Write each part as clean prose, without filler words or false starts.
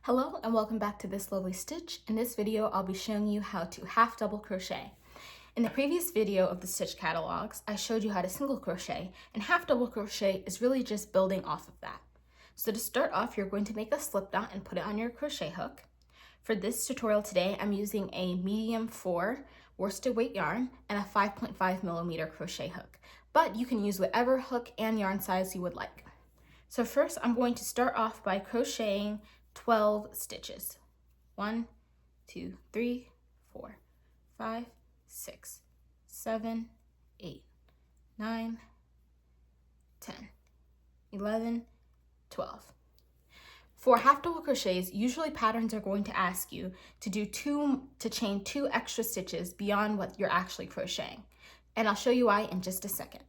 Hello and welcome back to This Lovely Stitch. In this video, I'll be showing you how to half double crochet. In the previous video of the stitch catalogs, I showed you how to single crochet, and half double crochet is really just building off of that. So to start off, you're going to make a slip knot and put it on your crochet hook. For this tutorial today, I'm using a medium 4 worsted weight yarn and a 5.5 millimeter crochet hook, but you can use whatever hook and yarn size you would like. So first, I'm going to start off by crocheting 12 stitches. 1, 2, 3, 4, 5, 6, 7, 8, 9, 10, 11, 12. For half double crochets, usually patterns are going to ask you to chain 2 extra stitches beyond what you're actually crocheting. And I'll show you why in just a second.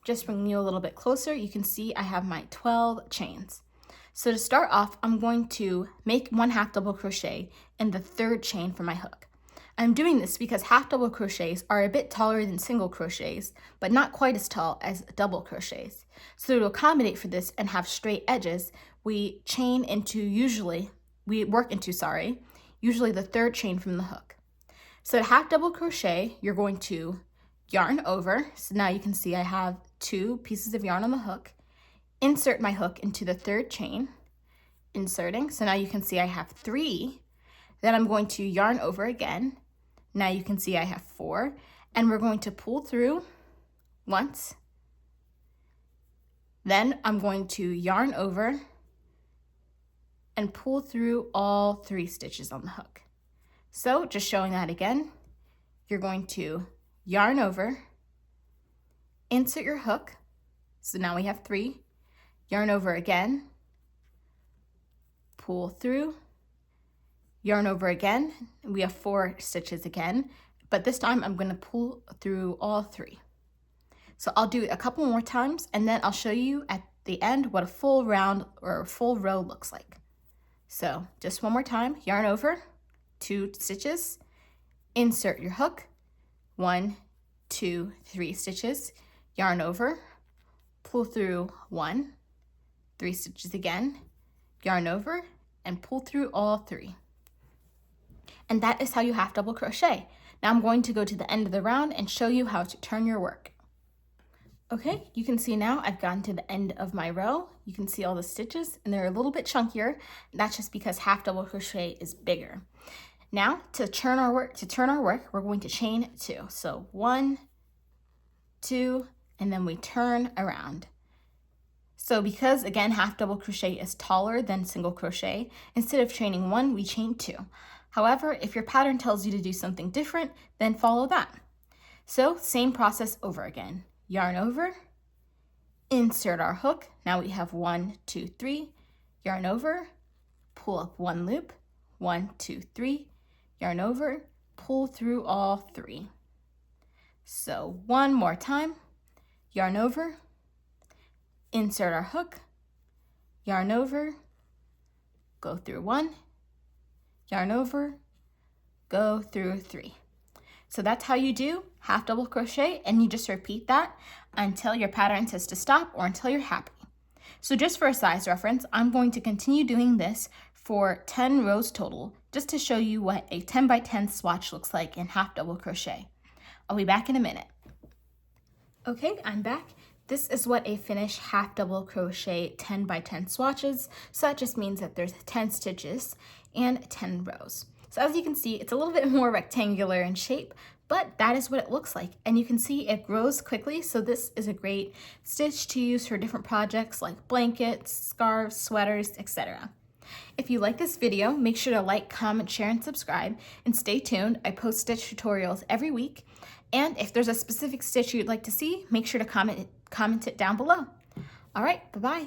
Just bringing you a little bit closer, you can see I have my 12 chains. So to start off, I'm going to make 1 half double crochet in the 3rd chain for my hook. I'm doing this because half double crochets are a bit taller than single crochets, but not quite as tall as double crochets. So to accommodate for this and have straight edges, we work into usually the 3rd chain from the hook. So to half double crochet, you're going to yarn over. So now you can see I have 2 pieces of yarn on the hook. Insert my hook into the 3rd chain, inserting. So now you can see I have 3. Then I'm going to yarn over again. Now you can see I have 4, and we're going to pull through once. Then I'm going to yarn over and pull through all 3 stitches on the hook. So just showing that again, you're going to yarn over, insert your hook. So now we have 3. Yarn over again, pull through, yarn over again. We have 4 stitches again, but this time I'm going to pull through all 3. So I'll do it a couple more times, and then I'll show you at the end what a full round or a full row looks like. So just one more time, yarn over, 2 stitches, insert your hook, 1, 2, 3 stitches, yarn over, pull through 1, 3 stitches again, yarn over, and pull through all 3. And that is how you half double crochet. Now I'm going to go to the end of the round and show you how to turn your work. Okay, you can see now I've gotten to the end of my row. You can see all the stitches, and they're a little bit chunkier. That's just because half double crochet is bigger. Now to turn our work, we're going to chain 2. So 1, 2, and then we turn around. So because, again, half double crochet is taller than single crochet, instead of chaining 1, we chain 2. However, if your pattern tells you to do something different, then follow that. So same process over again. Yarn over, insert our hook. Now we have 1, 2, 3. Yarn over, pull up 1 loop, 1, 2, 3. Yarn over, pull through all 3. So one more time, yarn over, insert our hook, yarn over, go through 1, yarn over, go through 3. So that's how you do half double crochet, and you just repeat that until your pattern says to stop or until you're happy. So just for a size reference, I'm going to continue doing this for 10 rows total, just to show you what a 10 by 10 swatch looks like in half double crochet. I'll be back in a minute. Okay, I'm back. This is what a finished half double crochet 10 by 10 swatches. So that just means that there's 10 stitches and 10 rows. So as you can see, it's a little bit more rectangular in shape, but that is what it looks like. And you can see it grows quickly. So this is a great stitch to use for different projects like blankets, scarves, sweaters, etc. If you like this video, make sure to like, comment, share, and subscribe, and stay tuned. I post stitch tutorials every week. And if there's a specific stitch you'd like to see, make sure to comment it down below. All right, bye-bye.